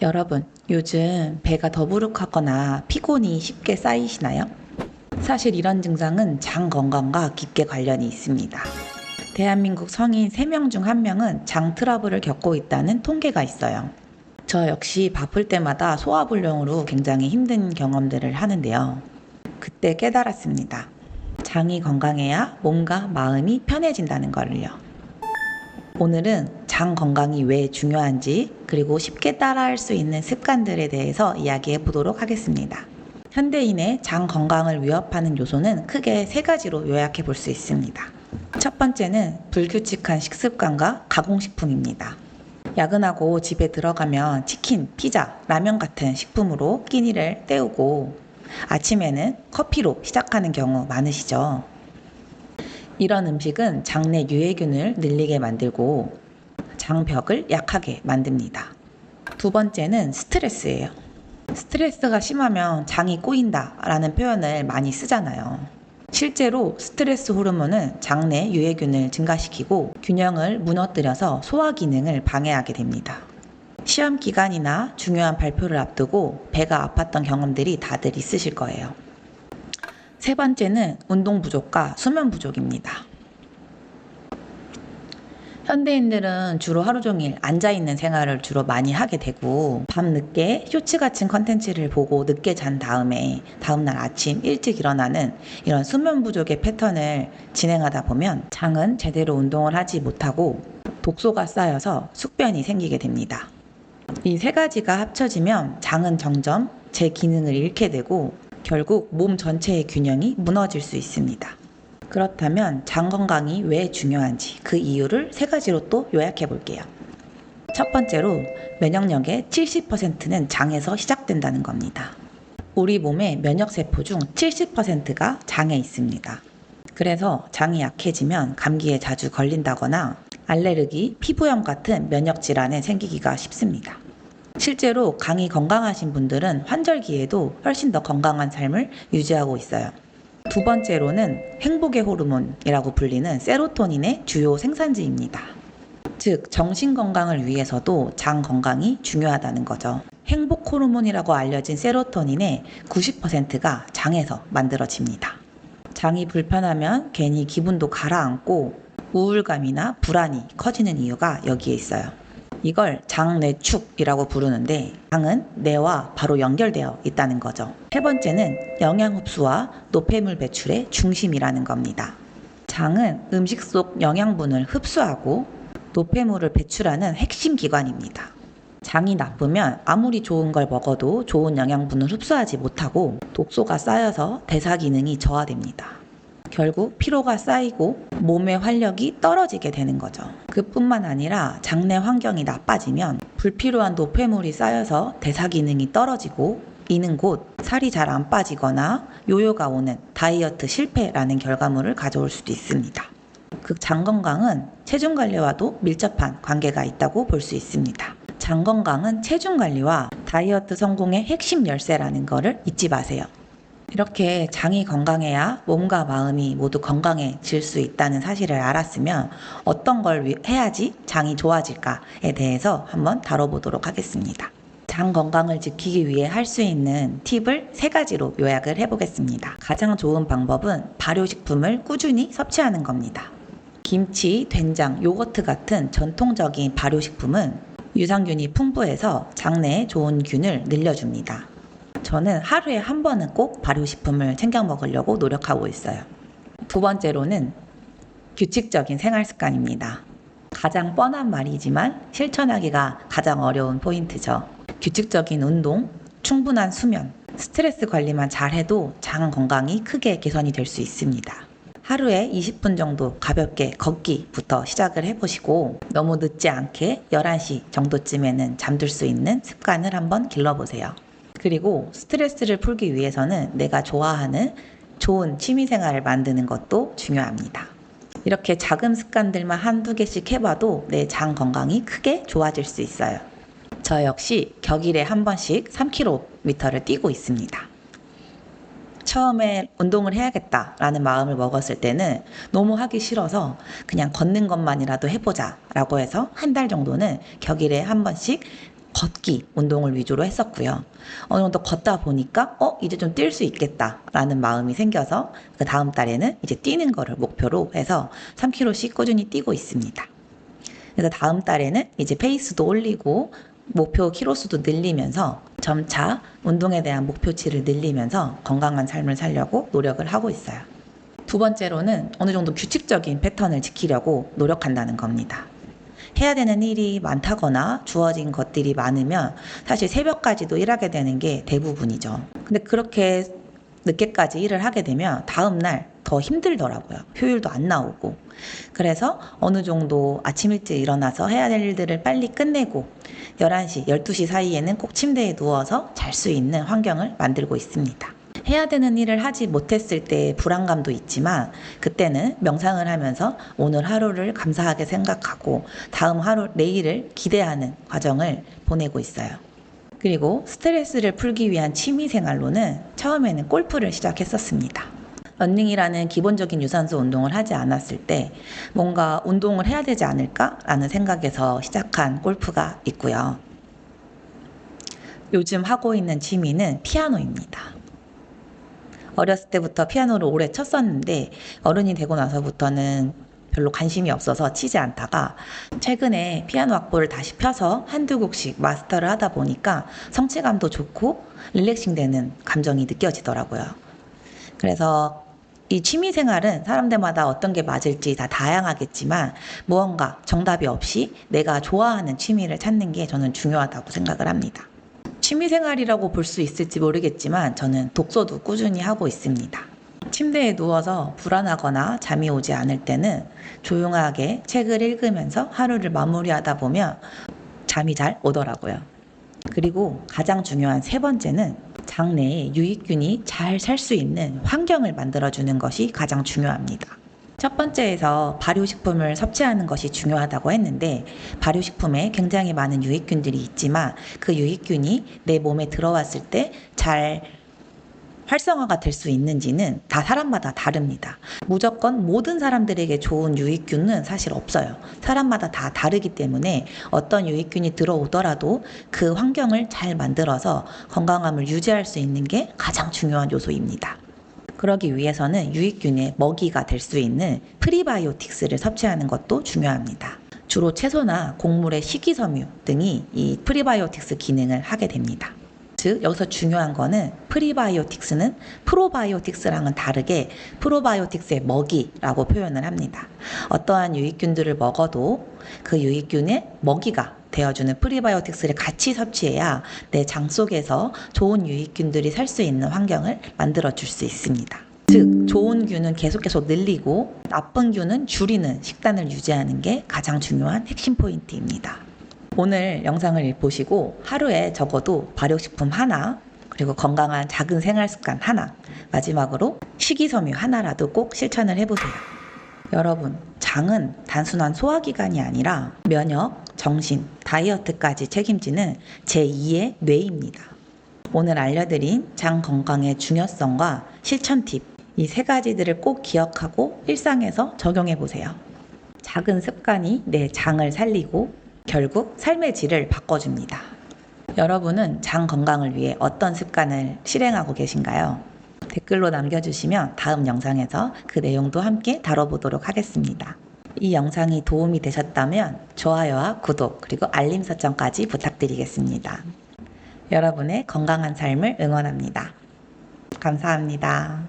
여러분, 요즘 배가 더부룩하거나 피곤이 쉽게 쌓이시나요? 사실 이런 증상은 장 건강과 깊게 관련이 있습니다. 대한민국 성인 3명 중 1명은 장 트러블을 겪고 있다는 통계가 있어요. 저 역시 바쁠 때마다 소화불량으로 굉장히 힘든 경험들을 하는데요. 그때 깨달았습니다. 장이 건강해야 몸과 마음이 편해진다는 걸요. 오늘은 장 건강이 왜 중요한지, 그리고 쉽게 따라할 수 있는 습관들에 대해서 이야기해 보도록 하겠습니다. 현대인의 장 건강을 위협하는 요소는 크게 3가지로 요약해 볼 수 있습니다. 첫 번째는 불규칙한 식습관과 가공식품입니다. 야근하고 집에 들어가면 치킨, 피자, 라면 같은 식품으로 끼니를 때우고 아침에는 커피로 시작하는 경우 많으시죠? 이런 음식은 장내 유해균을 늘리게 만들고 장벽을 약하게 만듭니다. 두 번째는 스트레스예요. 스트레스가 심하면 장이 꼬인다 라는 표현을 많이 쓰잖아요. 실제로 스트레스 호르몬은 장내 유해균을 증가시키고 균형을 무너뜨려서 소화 기능을 방해하게 됩니다. 시험 기간이나 중요한 발표를 앞두고 배가 아팠던 경험들이 다들 있으실 거예요. 세 번째는 운동 부족과 수면 부족입니다. 현대인들은 주로 하루 종일 앉아있는 생활을 주로 많이 하게 되고 밤늦게 쇼츠 같은 컨텐츠를 보고 늦게 잔 다음에 다음날 아침 일찍 일어나는 이런 수면 부족의 패턴을 진행하다 보면 장은 제대로 운동을 하지 못하고 독소가 쌓여서 숙변이 생기게 됩니다. 이 3가지가 합쳐지면 장은 점점 제 기능을 잃게 되고 결국 몸 전체의 균형이 무너질 수 있습니다. 그렇다면 장 건강이 왜 중요한지 그 이유를 3가지로 또 요약해 볼게요. 첫 번째로 면역력의 70%는 장에서 시작된다는 겁니다. 우리 몸의 면역세포 중 70%가 장에 있습니다. 그래서 장이 약해지면 감기에 자주 걸린다거나 알레르기, 피부염 같은 면역질환에 생기기가 쉽습니다. 실제로 강이 건강하신 분들은 환절기에도 훨씬 더 건강한 삶을 유지하고 있어요. 두 번째로는 행복의 호르몬이라고 불리는 세로토닌의 주요 생산지입니다. 즉, 정신 건강을 위해서도 장 건강이 중요하다는 거죠. 행복 호르몬이라고 알려진 세로토닌의 90%가 장에서 만들어집니다. 장이 불편하면 괜히 기분도 가라앉고 우울감이나 불안이 커지는 이유가 여기에 있어요. 이걸 장내축이라고 부르는데 장은 뇌와 바로 연결되어 있다는 거죠. 세 번째는 영양 흡수와 노폐물 배출의 중심이라는 겁니다. 장은 음식 속 영양분을 흡수하고 노폐물을 배출하는 핵심 기관입니다. 장이 나쁘면 아무리 좋은 걸 먹어도 좋은 영양분을 흡수하지 못하고 독소가 쌓여서 대사 기능이 저하됩니다. 결국 피로가 쌓이고 몸의 활력이 떨어지게 되는 거죠. 그뿐만 아니라 장내 환경이 나빠지면 불필요한 노폐물이 쌓여서 대사 기능이 떨어지고 이는 곧 살이 잘 안 빠지거나 요요가 오는 다이어트 실패라는 결과물을 가져올 수도 있습니다. 그 장 건강은 체중 관리와도 밀접한 관계가 있다고 볼 수 있습니다. 장 건강은 체중 관리와 다이어트 성공의 핵심 열쇠라는 것을 잊지 마세요. 이렇게 장이 건강해야 몸과 마음이 모두 건강해질 수 있다는 사실을 알았으면 어떤 걸 해야지 장이 좋아질까에 대해서 한번 다뤄보도록 하겠습니다. 장 건강을 지키기 위해 할 수 있는 팁을 3가지로 요약을 해보겠습니다. 가장 좋은 방법은 발효식품을 꾸준히 섭취하는 겁니다. 김치, 된장, 요거트 같은 전통적인 발효식품은 유산균이 풍부해서 장내에 좋은 균을 늘려줍니다. 저는 하루에 1번은 꼭 발효식품을 챙겨 먹으려고 노력하고 있어요. 두 번째로는 규칙적인 생활 습관입니다. 가장 뻔한 말이지만 실천하기가 가장 어려운 포인트죠. 규칙적인 운동, 충분한 수면, 스트레스 관리만 잘해도 장 건강이 크게 개선이 될 수 있습니다. 하루에 20분 정도 가볍게 걷기부터 시작을 해보시고 너무 늦지 않게 11시 정도쯤에는 잠들 수 있는 습관을 한번 길러보세요. 그리고 스트레스를 풀기 위해서는 내가 좋아하는 좋은 취미생활을 만드는 것도 중요합니다. 이렇게 작은 습관들만 1~2개씩 해봐도 내 장 건강이 크게 좋아질 수 있어요. 저 역시 격일에 1번씩 3km를 뛰고 있습니다. 처음에 운동을 해야겠다라는 마음을 먹었을 때는 너무 하기 싫어서 그냥 걷는 것만이라도 해보자 라고 해서 1달 정도는 격일에 1번씩 걷기 운동을 위주로 했었고요. 어느 정도 걷다 보니까 이제 좀 뛸 수 있겠다라는 마음이 생겨서 그 다음 달에는 이제 뛰는 거를 목표로 해서 3km씩 꾸준히 뛰고 있습니다. 그래서 다음 달에는 이제 페이스도 올리고 목표 키로수도 늘리면서 점차 운동에 대한 목표치를 늘리면서 건강한 삶을 살려고 노력을 하고 있어요. 두 번째로는 어느 정도 규칙적인 패턴을 지키려고 노력한다는 겁니다. 해야 되는 일이 많다거나 주어진 것들이 많으면 사실 새벽까지도 일하게 되는 게 대부분이죠. 근데 그렇게 늦게까지 일을 하게 되면 다음날 더 힘들더라고요. 효율도 안 나오고. 그래서 어느 정도 아침 일찍 일어나서 해야 될 일들을 빨리 끝내고 11시, 12시 사이에는 꼭 침대에 누워서 잘 수 있는 환경을 만들고 있습니다. 해야 되는 일을 하지 못했을 때 불안감도 있지만 그때는 명상을 하면서 오늘 하루를 감사하게 생각하고 다음 하루, 내일을 기대하는 과정을 보내고 있어요. 그리고 스트레스를 풀기 위한 취미 생활로는 처음에는 골프를 시작했었습니다. 러닝이라는 기본적인 유산소 운동을 하지 않았을 때 뭔가 운동을 해야 되지 않을까라는 생각에서 시작한 골프가 있고요. 요즘 하고 있는 취미는 피아노입니다. 어렸을 때부터 피아노를 오래 쳤었는데 어른이 되고 나서부터는 별로 관심이 없어서 치지 않다가 최근에 피아노 악보를 다시 펴서 한두 곡씩 마스터를 하다 보니까 성취감도 좋고 릴렉싱 되는 감정이 느껴지더라고요. 그래서 이 취미 생활은 사람들마다 어떤 게 맞을지 다 다양하겠지만 무언가 정답이 없이 내가 좋아하는 취미를 찾는 게 저는 중요하다고 생각을 합니다. 취미 생활이라고 볼 수 있을지 모르겠지만 저는 독서도 꾸준히 하고 있습니다. 침대에 누워서 불안하거나 잠이 오지 않을 때는 조용하게 책을 읽으면서 하루를 마무리하다 보면 잠이 잘 오더라고요. 그리고 가장 중요한 세 번째는 장내에 유익균이 잘 살 수 있는 환경을 만들어주는 것이 가장 중요합니다. 첫 번째에서 발효식품을 섭취하는 것이 중요하다고 했는데 발효식품에 굉장히 많은 유익균들이 있지만 그 유익균이 내 몸에 들어왔을 때 잘 활성화가 될 수 있는지는 다 사람마다 다릅니다. 무조건 모든 사람들에게 좋은 유익균은 사실 없어요. 사람마다 다 다르기 때문에 어떤 유익균이 들어오더라도 그 환경을 잘 만들어서 건강함을 유지할 수 있는 게 가장 중요한 요소입니다. 그러기 위해서는 유익균의 먹이가 될 수 있는 프리바이오틱스를 섭취하는 것도 중요합니다. 주로 채소나 곡물의 식이섬유 등이 이 프리바이오틱스 기능을 하게 됩니다. 즉 여기서 중요한 거는 프리바이오틱스는 프로바이오틱스랑은 다르게 프로바이오틱스의 먹이라고 표현을 합니다. 어떠한 유익균들을 먹어도 그 유익균의 먹이가 되어주는 프리바이오틱스를 같이 섭취해야 내 장 속에서 좋은 유익균들이 살 수 있는 환경을 만들어줄 수 있습니다. 즉 좋은 균은 계속 늘리고 나쁜 균은 줄이는 식단을 유지하는 게 가장 중요한 핵심 포인트입니다. 오늘 영상을 보시고 하루에 적어도 발효식품 하나, 그리고 건강한 작은 생활습관 하나, 마지막으로 식이섬유 하나라도 꼭 실천을 해보세요. 여러분, 장은 단순한 소화기관이 아니라 면역, 정신, 다이어트까지 책임지는 제2의 뇌입니다. 오늘 알려드린 장 건강의 중요성과 실천 팁, 이 세 가지들을 꼭 기억하고 일상에서 적용해보세요. 작은 습관이 내 장을 살리고 결국 삶의 질을 바꿔줍니다. 여러분은 장 건강을 위해 어떤 습관을 실행하고 계신가요? 댓글로 남겨주시면 다음 영상에서 그 내용도 함께 다뤄보도록 하겠습니다. 이 영상이 도움이 되셨다면 좋아요와 구독 그리고 알림 설정까지 부탁드리겠습니다. 여러분의 건강한 삶을 응원합니다. 감사합니다.